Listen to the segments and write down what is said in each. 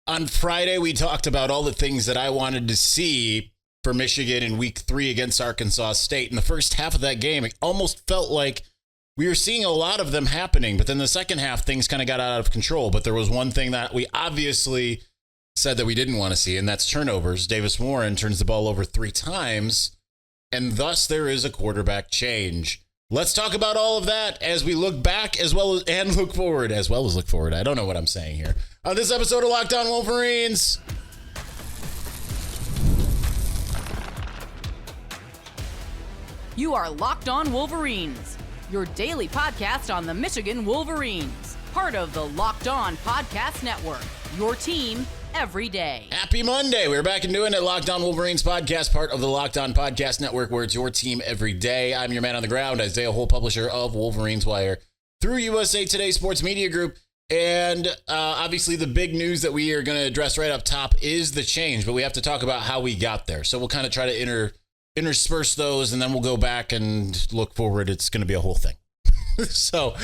On Friday, we talked about all the things that I wanted to see for Michigan in week 3 against Arkansas State. In the first half of that game, it almost felt like we were seeing a lot of them happening. But then the second half, things kind of got out of control. But there was one thing that we obviously said that we didn't want to see, and that's turnovers. Davis Warren turns the ball over 3 times, and thus there is a quarterback change. Let's talk about all of that as we look back as well as and look forward, as well as look forward. I don't know what I'm saying here. On this episode of Locked On Wolverines. You are Locked On Wolverines, your daily podcast on the Michigan Wolverines, part of the Locked On Podcast Network, your team every day. Happy Monday. We're back and doing it. Locked On Wolverines podcast, part of the Locked On Podcast Network, where it's your team every day. I'm your man on the ground, Isaiah Hole, publisher of Wolverines Wire through USA Today Sports Media Group. And obviously the big news that we are going to address right up top is the change, but we have to talk about how we got there. So we'll kind of try to intersperse those, and then we'll go back and look forward. It's going to be a whole thing. So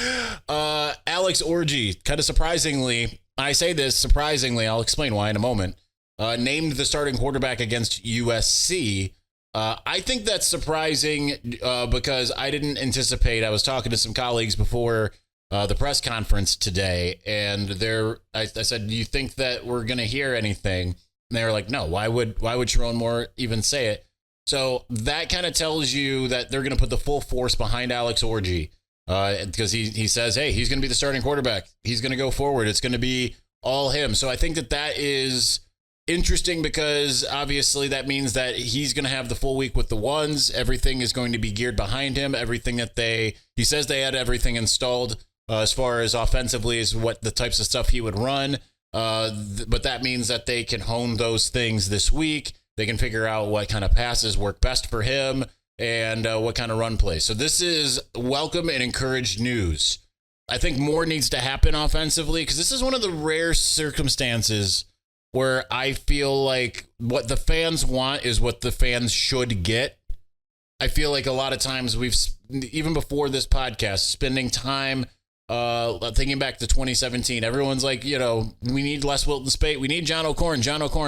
Alex Orji, kind of surprisingly, I say this surprisingly, I'll explain why in a moment, named the starting quarterback against USC. I think that's surprising because I didn't anticipate. I was talking to some colleagues before the press conference today, and I said, do you think that we're going to hear anything? And they were like, no, why would Sherrone Moore even say it? So that kind of tells you that they're going to put the full force behind Alex Orji. Because he says, hey, he's going to be the starting quarterback. He's going to go forward. It's going to be all him. So I think that is interesting because obviously that means that he's going to have the full week with the ones. Everything is going to be geared behind him. Everything that he says they had everything installed as far as offensively is what the types of stuff he would run. But that means that they can hone those things this week. They can figure out what kind of passes work best for him and what kind of run plays. So this is welcome and encouraged news. I think more needs to happen offensively because this is one of the rare circumstances where I feel like what the fans want is what the fans should get. I feel like a lot of times we've, even before this podcast, spending time thinking back to 2017, everyone's like, we need Les Wilton Speight. We need John O'Corn.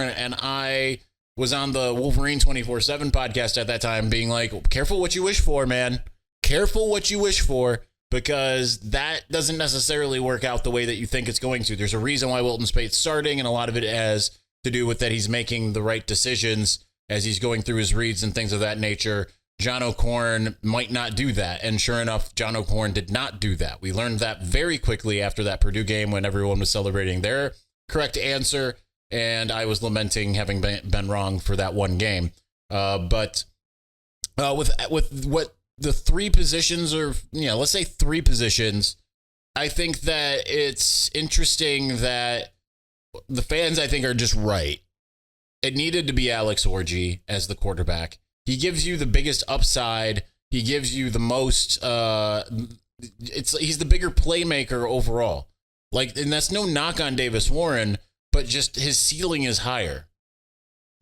And I was on the Wolverine 24/7 podcast at that time being like, careful what you wish for, man. Careful what you wish for, because that doesn't necessarily work out the way that you think it's going to. There's a reason why Wilton Speight's starting, and a lot of it has to do with that he's making the right decisions as he's going through his reads and things of that nature. John O'Corn might not do that, and sure enough, John O'Corn did not do that. We learned that very quickly after that Purdue game when everyone was celebrating their correct answer. And I was lamenting having been wrong for that one game. But with what the 3 positions are, let's say 3 positions, I think that it's interesting that the fans, I think, are just right. It needed to be Alex Orji as the quarterback. He gives you the biggest upside. He gives you the most, he's the bigger playmaker overall. And that's no knock on Davis Warren, but just his ceiling is higher,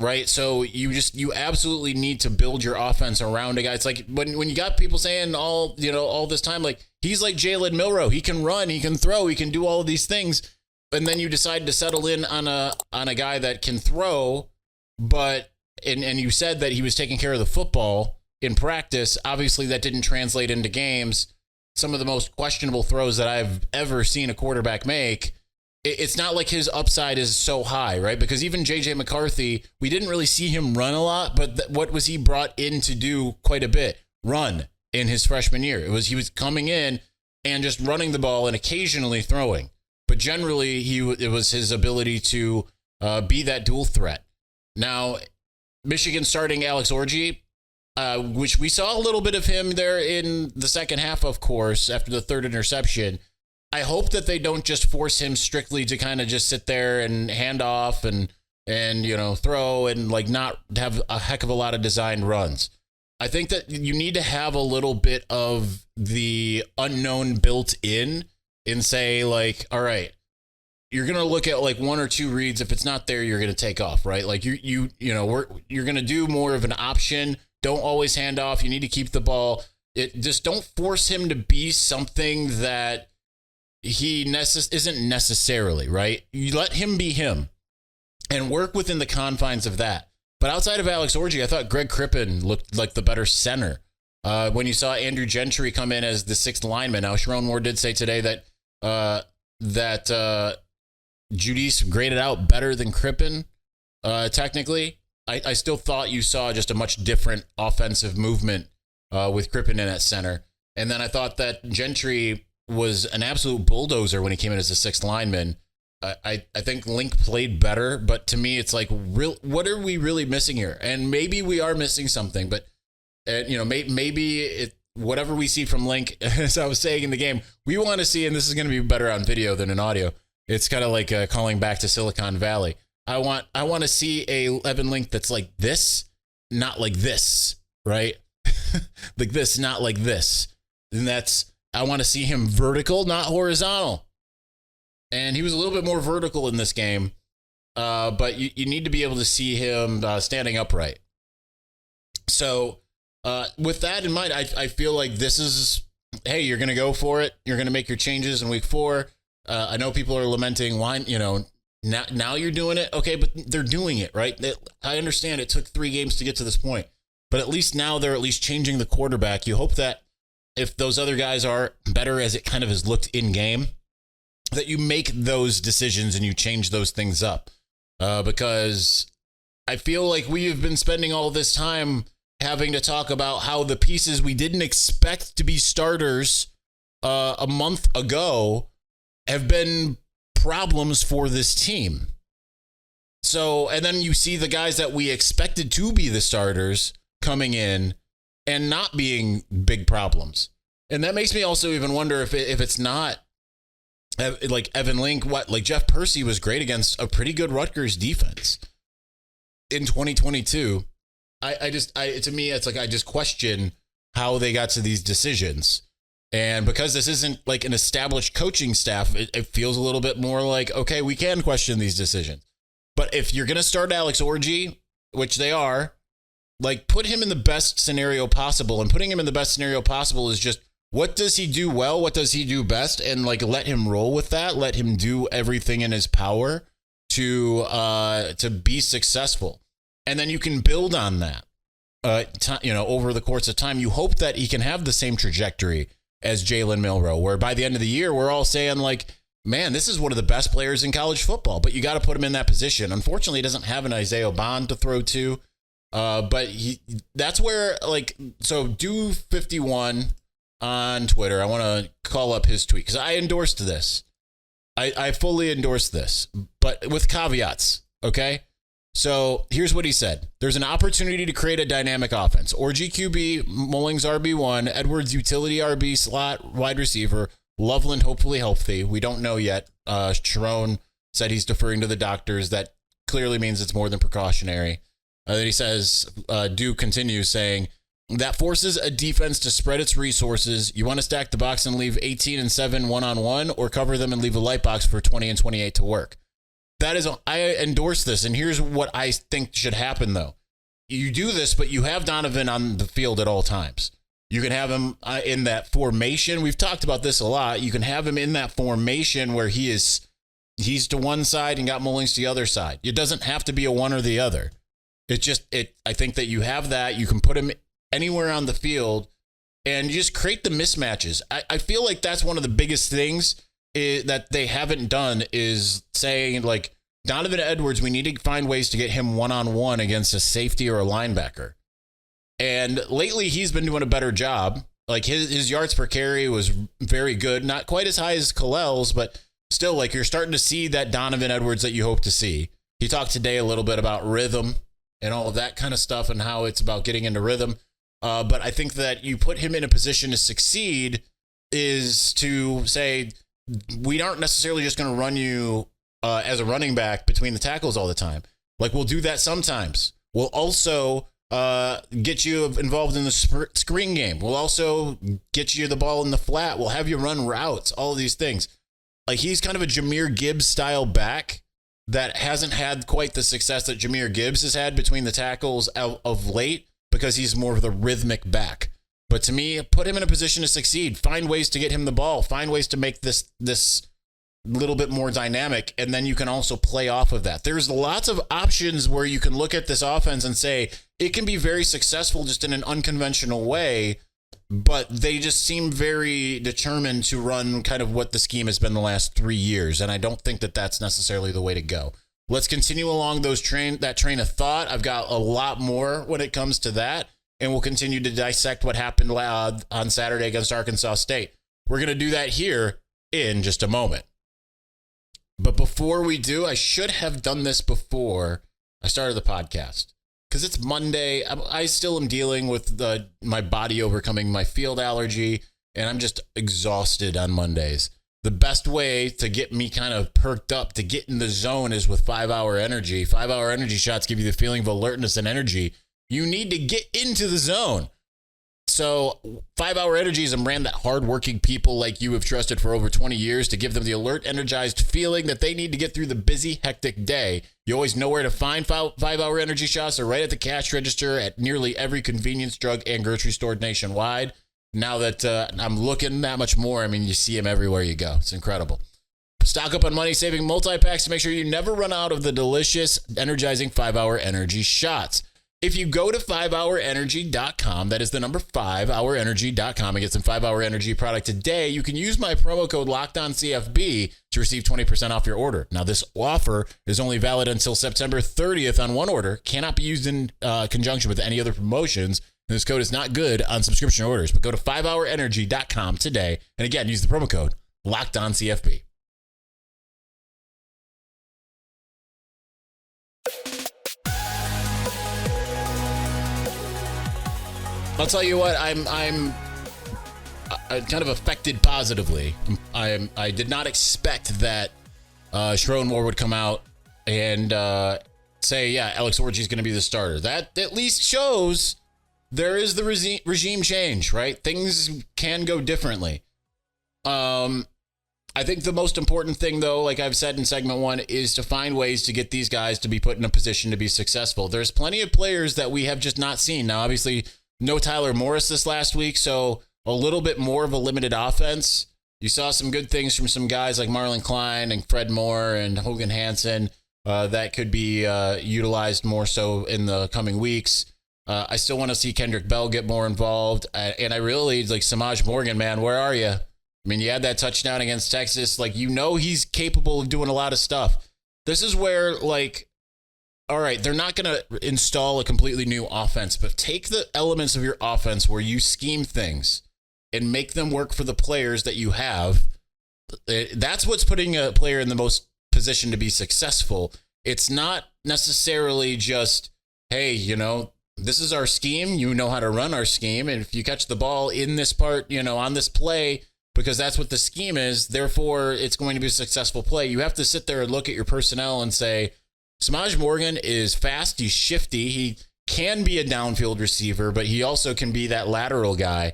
right? So you absolutely need to build your offense around a guy. It's like when you got people saying all this time, like, he's like Jalen Milroe. He can run, he can throw, he can do all of these things. And then you decide to settle in on a guy that can throw, but, and you said that he was taking care of the football in practice. Obviously that didn't translate into games. Some of the most questionable throws that I've ever seen a quarterback make. It's not like his upside is so high, right? Because even J.J. McCarthy, we didn't really see him run a lot, but what was he brought in to do quite a bit? Run in his freshman year. He was coming in and just running the ball and occasionally throwing. But generally, it was his ability to be that dual threat. Now, Michigan starting Alex Orji, which we saw a little bit of him there in the second half, of course, after the 3rd interception. I hope that they don't just force him strictly to kind of just sit there and hand off and throw and not have a heck of a lot of designed runs. I think that you need to have a little bit of the unknown built in and say, like, all right, you're going to look at 1 or 2 reads. If it's not there, you're going to take off, right? Like you're going to do more of an option. Don't always hand off. You need to keep the ball. Just don't force him to be something that he isn't necessarily, right? You let him be him. and work within the confines of that. But outside of Alex Orji, I thought Greg Crippen looked like the better center. When you saw Andrew Gentry come in as the sixth lineman, now Sherrone Moore did say today that Giudice graded out better than Crippen. Technically, I still thought you saw just a much different offensive movement with Crippen in at center. And then I thought that Gentry was an absolute bulldozer when he came in as a sixth lineman. I think Link played better, but to me, it's like, what are we really missing here? And maybe we are missing something, but maybe whatever we see from Link, as I was saying in the game, we want to see, and this is going to be better on video than in audio. It's kind of like calling back to Silicon Valley. I want to see a Evan Link that's like this, not like this, right? Like this, not like this. And I want to see him vertical, not horizontal. And he was a little bit more vertical in this game, but you need to be able to see him standing upright. So with that in mind, I feel like this is, hey, you're going to go for it. You're going to make your changes in week 4. I know people are lamenting, why, now you're doing it. Okay, but they're doing it, right? I understand it took 3 games to get to this point, but at least now they're at least changing the quarterback. You hope that if those other guys are better as it kind of has looked in game, that you make those decisions and you change those things up. Because I feel like we have been spending all this time having to talk about how the pieces we didn't expect to be starters a month ago have been problems for this team. So, and then you see the guys that we expected to be the starters coming in and not being big problems. And that makes me also even wonder if it's not like Evan Link, like Jeff Percy was great against a pretty good Rutgers defense in 2022. To me, it's like, I just question how they got to these decisions. And because this isn't like an established coaching staff, it feels a little bit more like, okay, we can question these decisions. But if you're going to start Alex Orji, which they are, like, put him in the best scenario possible. And putting him in the best scenario possible is just, what does he do well? What does he do best? And like, let him roll with that. Let him do everything in his power to be successful. And then you can build on that, over the course of time. You hope that he can have the same trajectory as Jalen Milroe, where by the end of the year, we're all saying like, man, this is one of the best players in college football, but you got to put him in that position. Unfortunately, he doesn't have an Isaiah Bond to throw to. But that's where, like, so do 51 on Twitter. I want to call up his tweet because I endorsed this. I fully endorsed this, but with caveats. Okay. So here's what he said. There's an opportunity to create a dynamic offense. Orji QB, Mullings RB1, Edwards utility RB slot wide receiver, Loveland hopefully healthy. We don't know yet. Sherrone said he's deferring to the doctors. That clearly means it's more than precautionary. Then he says, Duke continues saying, that forces a defense to spread its resources. You want to stack the box and leave 18 and 7 one-on-one, or cover them and leave a light box for 20 and 28 to work. I endorse this, and here's what I think should happen, though. You do this, but you have Donovan on the field at all times. You can have him in that formation. We've talked about this a lot. You can have him in that formation where he's to one side and got Mullings to the other side. It doesn't have to be a one or the other. I think that you have that. You can put him anywhere on the field and you just create the mismatches. I feel like that's one of the biggest things that they haven't done is saying, like, Donovan Edwards, we need to find ways to get him one-on-one against a safety or a linebacker. And lately he's been doing a better job. Like his yards per carry was very good. Not quite as high as Kalel's, but still, like, you're starting to see that Donovan Edwards that you hope to see. He talked today a little bit about rhythm and all of that kind of stuff and how it's about getting into rhythm. But I think that you put him in a position to succeed is to say, we aren't necessarily just going to run you as a running back between the tackles all the time. Like, we'll do that sometimes. We'll also get you involved in the screen game. We'll also get you the ball in the flat. We'll have you run routes, all of these things. Like, he's kind of a Jahmyr Gibbs style back that hasn't had quite the success that Jahmyr Gibbs has had between the tackles of late, because he's more of the rhythmic back. But to me, put him in a position to succeed. Find ways to get him the ball. Find ways to make this little bit more dynamic, and then you can also play off of that. There's lots of options where you can look at this offense and say it can be very successful just in an unconventional way, but they just seem very determined to run kind of what the scheme has been the last 3 years, and I don't think that that's necessarily the way to go. Let's continue along that train of thought. I've got a lot more when it comes to that, and we'll continue to dissect what happened on Saturday against Arkansas State. We're going to do that here in just a moment. But before we do, I should have done this before I started the podcast because it's Monday. I still am dealing with my body overcoming my field allergy, and I'm just exhausted on Mondays. The best way to get me kind of perked up, to get in the zone, is with 5-hour energy. 5-hour energy shots give you the feeling of alertness and energy. You need to get into the zone. So 5-hour energy is a brand that hardworking people like you have trusted for over 20 years to give them the alert, energized feeling that they need to get through the busy, hectic day. You always know where to find 5-hour energy shots. They're right at the cash register at nearly every convenience, drug, and grocery store nationwide. Now that I'm looking that much more, I mean, you see them everywhere you go. It's incredible. Stock up on money-saving multi-packs to make sure you never run out of the delicious, energizing 5-hour energy shots. If you go to 5hourenergy.com, that is the number 5hourenergy.com, and get some 5-hour energy product today, you can use my promo code LOCKEDONCFB to receive 20% off your order. Now, this offer is only valid until September 30th on one order, cannot be used in conjunction with any other promotions, and this code is not good on subscription orders. But go to 5hourenergy.com today, and again, use the promo code LOCKEDONCFB. I'll tell you what, I'm kind of affected positively. I did not expect that Sherrone Moore would come out and say, yeah, Alex Orji is going to be the starter. That at least shows there is the regime change, right? Things can go differently. I think the most important thing, though, like I've said in segment 1, is to find ways to get these guys to be put in a position to be successful. There's plenty of players that we have just not seen. Now, obviously, no Tyler Morris this last week, so a little bit more of a limited offense. You saw some good things from some guys like Marlon Klein and Fred Moore and Hogan Hansen that could be utilized more so in the coming weeks. I still want to see Kendrick Bell get more involved. And I really, like, Samaj Morgan, man, where are you? I mean, you had that touchdown against Texas. Like, you know he's capable of doing a lot of stuff. This is where, like, all right, they're not going to install a completely new offense, but take the elements of your offense where you scheme things and make them work for the players that you have. That's what's putting a player in the most position to be successful. It's not necessarily just, hey, you know, this is our scheme. You know how to run our scheme. And if you catch the ball in this part, you know, on this play, because that's what the scheme is, therefore it's going to be a successful play. You have to sit there and look at your personnel and say, Samaj Morgan is fast. He's shifty. He can be a downfield receiver, but he also can be that lateral guy.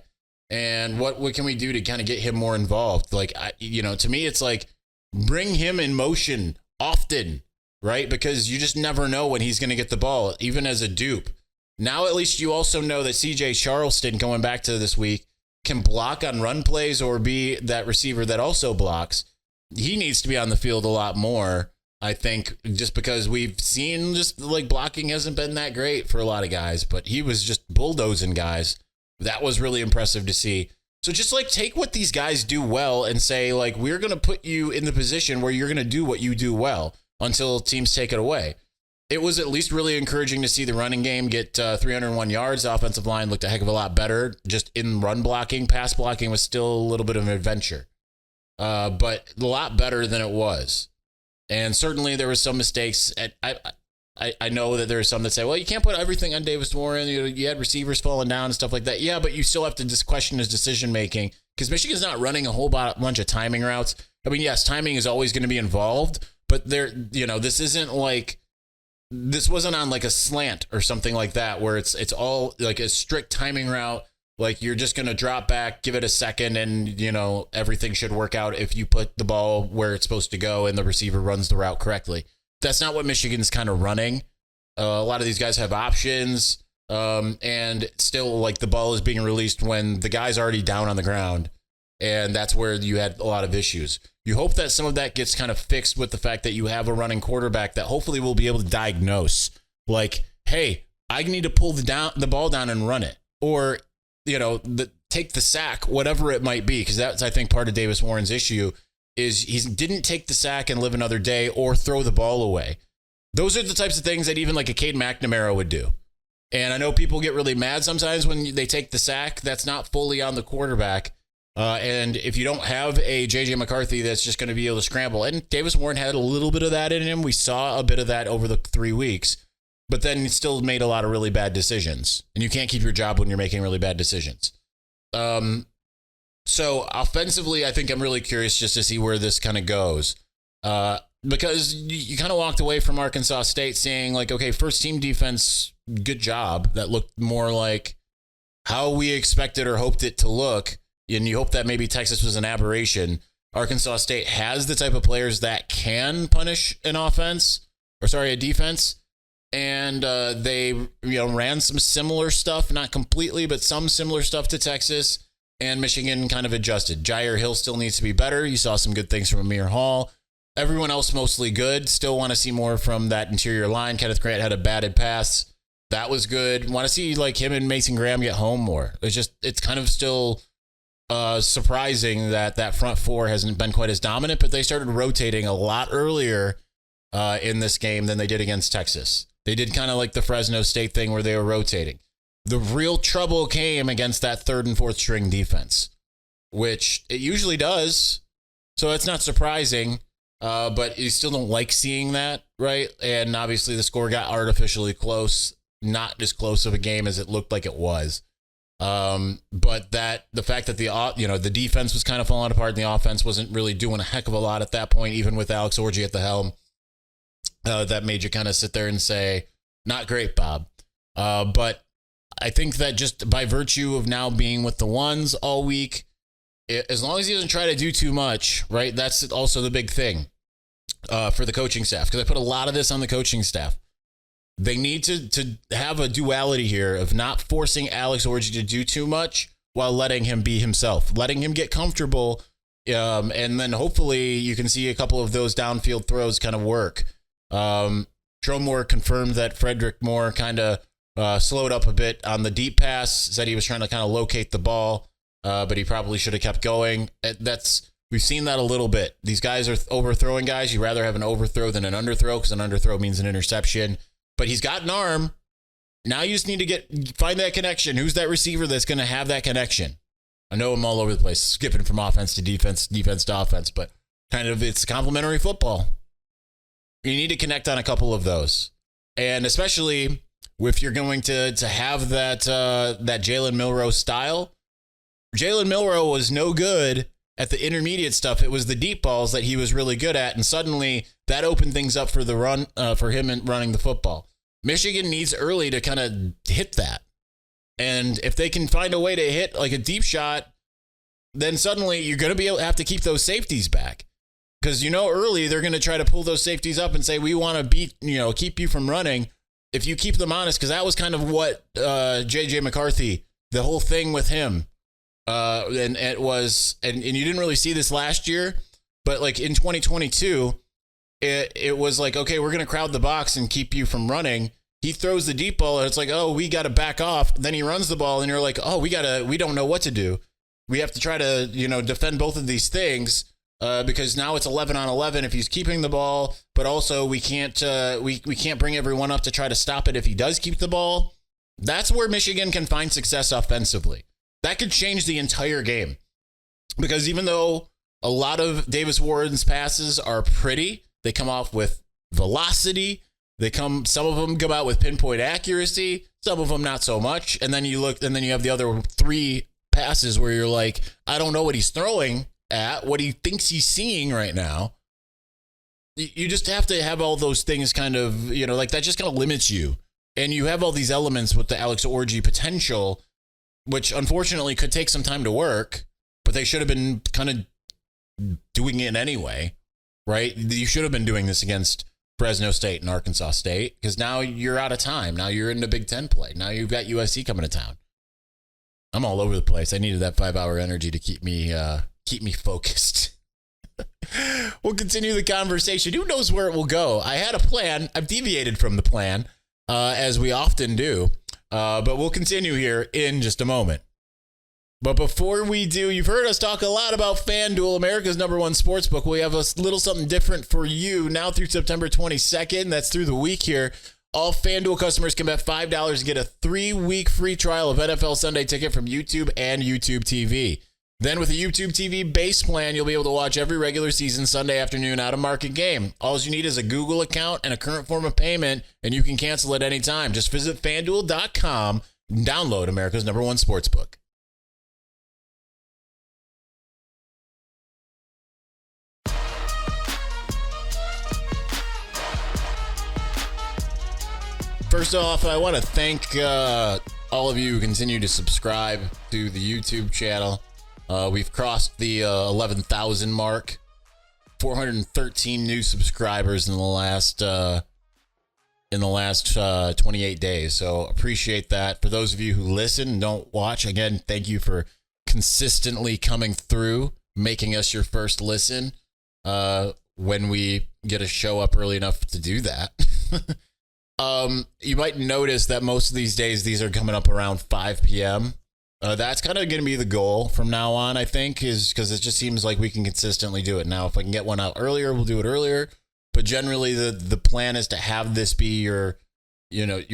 And what can we do to kind of get him more involved? Like, to me, it's like bring him in motion often, right? Because you just never know when he's going to get the ball, even as a dupe. Now, at least you also know that CJ Charleston, going back to this week, can block on run plays or be that receiver that also blocks. He needs to be on the field a lot more. I think just because we've seen just like blocking hasn't been that great for a lot of guys, but he was just bulldozing guys. That was really impressive to see. So just like take what these guys do well and say, like, we're going to put you in the position where you're going to do what you do well until teams take it away. It was at least really encouraging to see the running game get 301 yards. The offensive line looked a heck of a lot better just in run blocking. Pass blocking was still a little bit of an adventure, but a lot better than it was. And certainly there was some mistakes. I know that there are some that say, well, you can't put everything on Davis Warren. You had receivers falling down and stuff like that. Yeah, but you still have to just question his decision-making because Michigan's not running a whole bunch of timing routes. I mean, yes, timing is always going to be involved, but this isn't like, this wasn't on like a slant or something like that where it's all like a strict timing route. Like you're just going to drop back, give it a second, and, everything should work out if you put the ball where it's supposed to go and the receiver runs the route correctly. That's not what Michigan's kind of running. A lot of these guys have options, and still, like, the ball is being released when the guy's already down on the ground, and that's where you had a lot of issues. You hope that some of that gets kind of fixed with the fact that you have a running quarterback that hopefully will be able to diagnose, like, hey, I need to pull the ball down and run it, or, take the sack, whatever it might be, because that's, I think, part of Davis Warren's issue is he didn't take the sack and live another day or throw the ball away. Those are the types of things that even like a Cade McNamara would do. And I know people get really mad sometimes when they take the sack. That's not fully on the quarterback. And if you don't have a J.J. McCarthy that's just going to be able to scramble, and Davis Warren had a little bit of that in him. We saw a bit of that over the 3 weeks, but then he still made a lot of really bad decisions. And you can't keep your job when you're making really bad decisions. So offensively, I think I'm really curious just to see where this kind of goes. Because you kind of walked away from Arkansas State saying like, okay, first team defense, good job. That looked more like how we expected or hoped it to look. And you hope that maybe Texas was an aberration. Arkansas State has the type of players that can punish a defense. And they ran some similar stuff, not completely, but some similar stuff to Texas. And Michigan kind of adjusted. Jair Hill still needs to be better. You saw some good things from Amir Hall. Everyone else mostly good. Still want to see more from that interior line. Kenneth Grant had a batted pass. That was good. Want to see like him and Mason Graham get home more. It's kind of still surprising that front four hasn't been quite as dominant, but they started rotating a lot earlier in this game than they did against Texas. They did kind of like the Fresno State thing where they were rotating. The real trouble came against that third and fourth string defense, which it usually does. So it's not surprising, but you still don't like seeing that, right? And obviously the score got artificially close, not as close of a game as it looked like it was. But the fact that the defense was kind of falling apart and the offense wasn't really doing a heck of a lot at that point, even with Alex Orji at the helm, that made you kind of sit there and say, not great, Bob. But I think that just by virtue of now being with the ones all week, as long as he doesn't try to do too much, right? That's also the big thing for the coaching staff, because I put a lot of this on the coaching staff. They need to have a duality here of not forcing Alex Orji to do too much while letting him be himself, letting him get comfortable. And then hopefully you can see a couple of those downfield throws kind of work. Sherrone Moore confirmed that Frederick Moore kind of slowed up a bit on the deep pass, said he was trying to kind of locate the ball, but he probably should have kept going. We've seen that a little bit. These guys are overthrowing guys. You'd rather have an overthrow than an underthrow, because an underthrow means an interception. But he's got an arm. Now you just need to find that connection. Who's that receiver that's going to have that connection? I know I'm all over the place, skipping from offense to defense, defense to offense, but kind of it's complementary football. You need to connect on a couple of those. And especially if you're going to have that Jalen Milroe style. Jalen Milroe was no good at the intermediate stuff. It was the deep balls that he was really good at, and suddenly that opened things up for the run for him in running the football. Michigan needs early to kind of hit that. And if they can find a way to hit like a deep shot, then suddenly you're going to be able to have to keep those safeties back. Because early they're going to try to pull those safeties up and say, we want to keep you from running. If you keep them honest, because that was kind of what J.J. McCarthy, the whole thing with him, and it was, and you didn't really see this last year, but like in 2022, it was like, okay, we're going to crowd the box and keep you from running. He throws the deep ball and it's like, oh, we got to back off. Then he runs the ball and you're like, oh, we don't know what to do. We have to try to, defend both of these things. Because now it's 11 on 11 if he's keeping the ball, but also we can't bring everyone up to try to stop it if he does keep the ball. That's where Michigan can find success offensively. That could change the entire game, because even though a lot of Davis Warren's passes are pretty, they come off with velocity. Some of them come out with pinpoint accuracy, some of them not so much. And then you have the other three passes where you're like, I don't know what he's throwing at, what he thinks he's seeing right now. You just have to have all those things kind of, like that just kind of limits you. And you have all these elements with the Alex Orji potential, which unfortunately could take some time to work, but they should have been kind of doing it anyway, right? You should have been doing this against Fresno State and Arkansas State, because now you're out of time. Now you're into Big Ten play. Now you've got USC coming to town. I'm all over the place. I needed that 5-hour energy to keep me focused. We'll continue the conversation. Who knows where it will go? I had a plan. I've deviated from the plan, as we often do. But we'll continue here in just a moment. But before we do, you've heard us talk a lot about FanDuel, America's #1 sportsbook. We have a little something different for you now through September 22nd. That's through the week here. All FanDuel customers can bet $5 to get a 3-week free trial of NFL Sunday Ticket from YouTube and YouTube TV. Then with a YouTube TV base plan, you'll be able to watch every regular season Sunday afternoon out-of-market game. All you need is a Google account and a current form of payment, and you can cancel at any time. Just visit FanDuel.com and download America's #1 sportsbook. First off, I want to thank all of you who continue to subscribe to the YouTube channel. We've crossed the 11,000 mark. 413 new subscribers in the last 28 days. So appreciate that. For those of you who listen and don't watch, again, thank you for consistently coming through, making us your first listen when we get a show up early enough to do that. You might notice that most of these days, these are coming up around 5 p.m. That's kind of going to be the goal from now on, I think, is because it just seems like we can consistently do it. Now, if I can get one out earlier, we'll do it earlier. But generally, the plan is to have this be your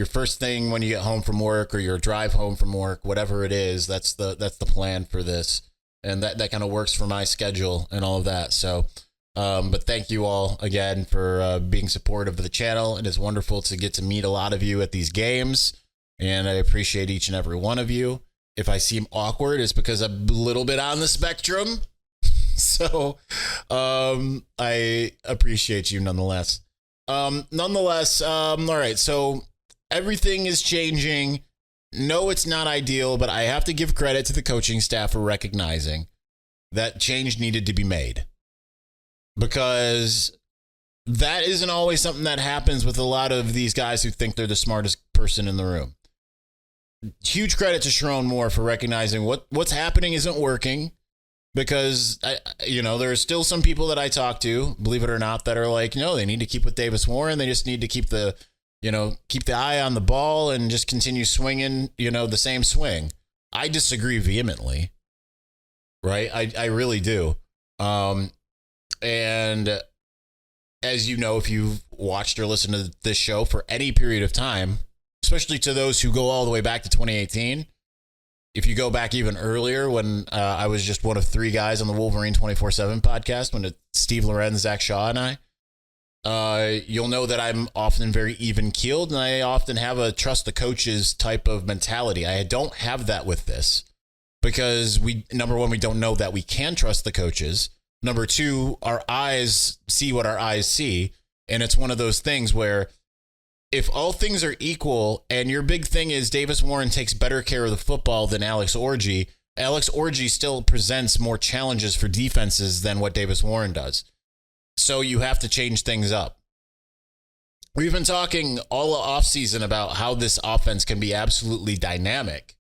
first thing when you get home from work or your drive home from work, whatever it is. That's the plan for this, and that kind of works for my schedule and all of that. So. But thank you all again for being supportive of the channel. It is wonderful to get to meet a lot of you at these games, and I appreciate each and every one of you. If I seem awkward, it's because I'm a little bit on the spectrum. So I appreciate you nonetheless. All right, so everything is changing. No, it's not ideal, but I have to give credit to the coaching staff for recognizing that change needed to be made. Because that isn't always something that happens with a lot of these guys who think they're the smartest person in the room. Huge credit to Sherrone Moore for recognizing what's happening isn't working. Because, there are still some people that I talk to, believe it or not, that are like, no, they need to keep with Davis Warren. They just need to keep the eye on the ball and just continue swinging, the same swing. I disagree vehemently. Right? I really do. And as you know, if you've watched or listened to this show for any period of time, especially to those who go all the way back to 2018, if you go back even earlier when I was just one of 3 guys on the Wolverine 24/7 podcast, when it's Steve Lorenz, Zach Shaw, and I, you'll know that I'm often very even-keeled, and I often have a trust the coaches type of mentality. I don't have that with this because number one, we don't know that we can trust the coaches. Number 2, our eyes see what our eyes see. And it's one of those things where if all things are equal and your big thing is Davis Warren takes better care of the football than Alex Orji still presents more challenges for defenses than what Davis Warren does. So you have to change things up. We've been talking all offseason about how this offense can be absolutely dynamic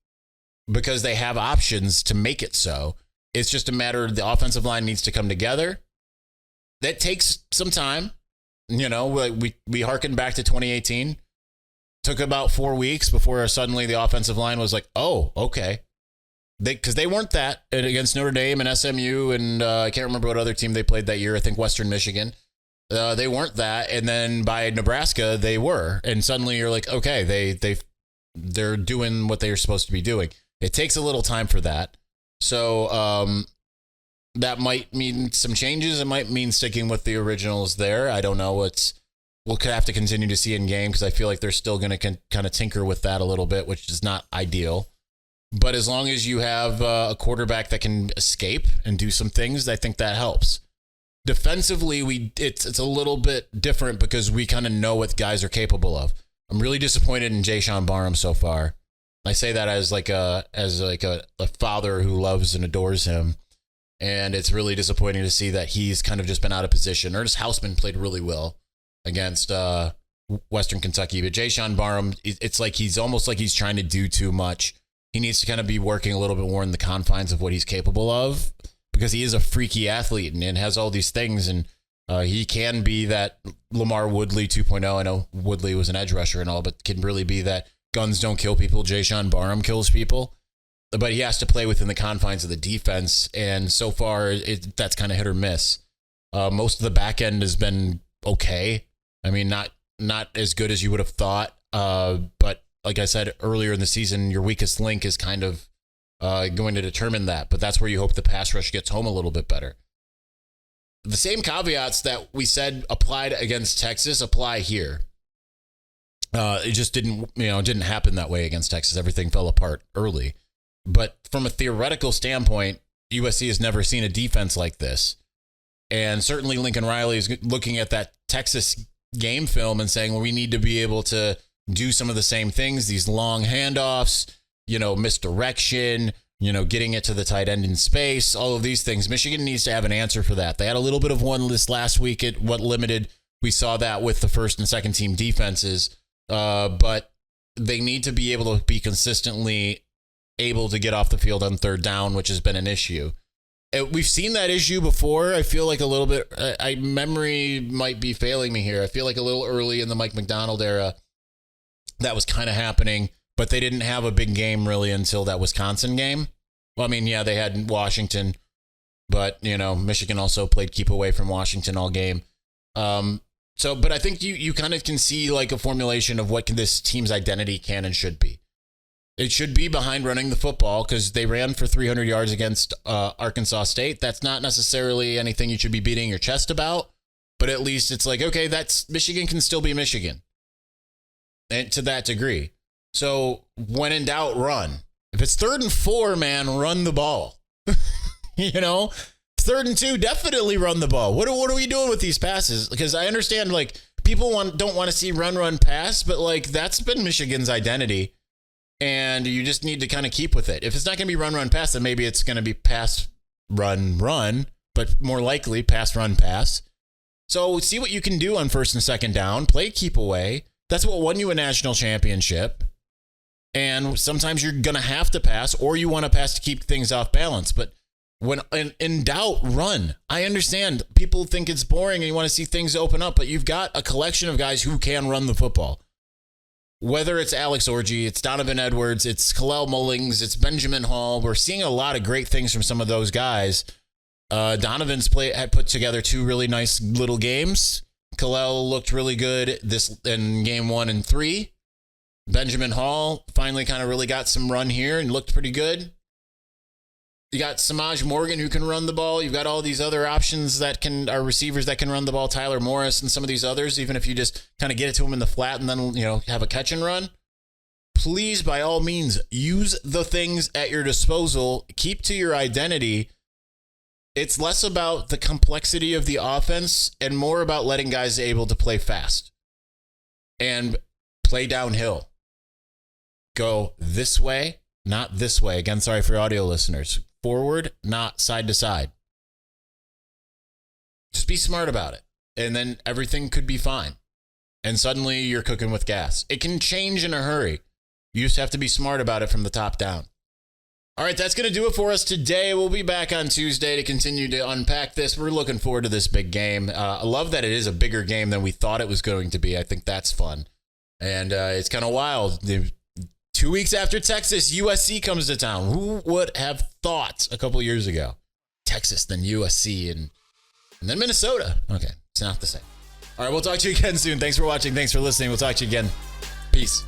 because they have options to make it so. It's just a matter of the offensive line needs to come together. That takes some time. We harken back to 2018. Took about 4 weeks before suddenly the offensive line was like, oh, okay. Because they weren't that against Notre Dame and SMU, and I can't remember what other team they played that year. I think Western Michigan. They weren't that, and then by Nebraska they were, and suddenly you're like, okay, they're doing what they're supposed to be doing. It takes a little time for that. So that might mean some changes. It might mean sticking with the originals there. I don't know. We'll have to continue to see in game because I feel like they're still going to kind of tinker with that a little bit, which is not ideal. But as long as you have a quarterback that can escape and do some things, I think that helps. Defensively, it's a little bit different because we kind of know what guys are capable of. I'm really disappointed in Jayshon Barham so far. I say that as a father who loves and adores him. And it's really disappointing to see that he's kind of just been out of position. Ernest Hausman played really well against Western Kentucky. But Jayshon Barham, it's like he's almost like he's trying to do too much. He needs to kind of be working a little bit more in the confines of what he's capable of. because he is a freaky athlete and has all these things. And he can be that Lamar Woodley 2.0. I know Woodley was an edge rusher and all, but can really be that guns don't kill people. Jay Sean Barham kills people. But he has to play within the confines of the defense. And so far, that's kind of hit or miss. Most of the back end has been okay. I mean, not as good as you would have thought. But like I said earlier in the season, your weakest link is kind of going to determine that. But that's where you hope the pass rush gets home a little bit better. The same caveats that we said applied against Texas apply here. It just didn't happen that way against Texas. Everything fell apart early. But from a theoretical standpoint, USC has never seen a defense like this. And certainly Lincoln Riley is looking at that Texas game film and saying, well, we need to be able to do some of the same things, these long handoffs, misdirection, getting it to the tight end in space, all of these things. Michigan needs to have an answer for that. They had a little bit of one this last week at what limited. We saw that with the first and second team defenses, but they need to be able to be consistently able to get off the field on third down, which has been an issue. We've seen that issue before. I feel like a little bit, memory might be failing me here. I feel like a little early in the Mike McDonald era, that was kind of happening, but they didn't have a big game really until that Wisconsin game. Well, I mean, yeah, they had Washington, but, Michigan also played keep away from Washington all game. But I think you kind of can see like a formulation of what this team's identity can and should be. It should be behind running the football because they ran for 300 yards against Arkansas State. That's not necessarily anything you should be beating your chest about, but at least it's like, okay, that's Michigan can still be Michigan, and to that degree. So when in doubt, run. If it's 3rd and 4, man, run the ball. 3rd and 2, definitely run the ball. What are we doing with these passes? Because I understand like people don't want to see run, pass, but like that's been Michigan's identity. And you just need to kind of keep with it. If it's not going to be run, pass, then maybe it's going to be pass, run, but more likely pass, run, pass. So see what you can do on first and second down. Play keep away. That's what won you a national championship. And sometimes you're going to have to pass, or you want to pass to keep things off balance. But when in doubt, run. I understand people think it's boring and you want to see things open up, but you've got a collection of guys who can run the football. Whether it's Alex Orji, it's Donovan Edwards, it's Kalel Mullings, it's Benjamin Hall. We're seeing a lot of great things from some of those guys. Donovan's had put together 2 really nice little games. Kalel looked really good in game 1 and 3. Benjamin Hall finally kind of really got some run here and looked pretty good. You got Samaj Morgan who can run the ball. You've got all these other options that are receivers that can run the ball. Tyler Morris and some of these others, even if you just kind of get it to them in the flat and then, have a catch and run. Please, by all means, use the things at your disposal. Keep to your identity. It's less about the complexity of the offense and more about letting guys able to play fast and play downhill. Go this way, not this way. Again, sorry for audio listeners. Forward, not side to side. Just be smart about it. And then everything could be fine. And suddenly you're cooking with gas. It can change in a hurry. You just have to be smart about it from the top down. All right, that's going to do it for us today. We'll be back on Tuesday to continue to unpack this. We're looking forward to this big game. I love that it is a bigger game than we thought it was going to be. I think that's fun. And it's kind of wild. 2 weeks after Texas, USC comes to town. Who would have thought a couple years ago? Texas, then USC, and then Minnesota. Okay, it's not the same. All right, we'll talk to you again soon. Thanks for watching. Thanks for listening. We'll talk to you again. Peace.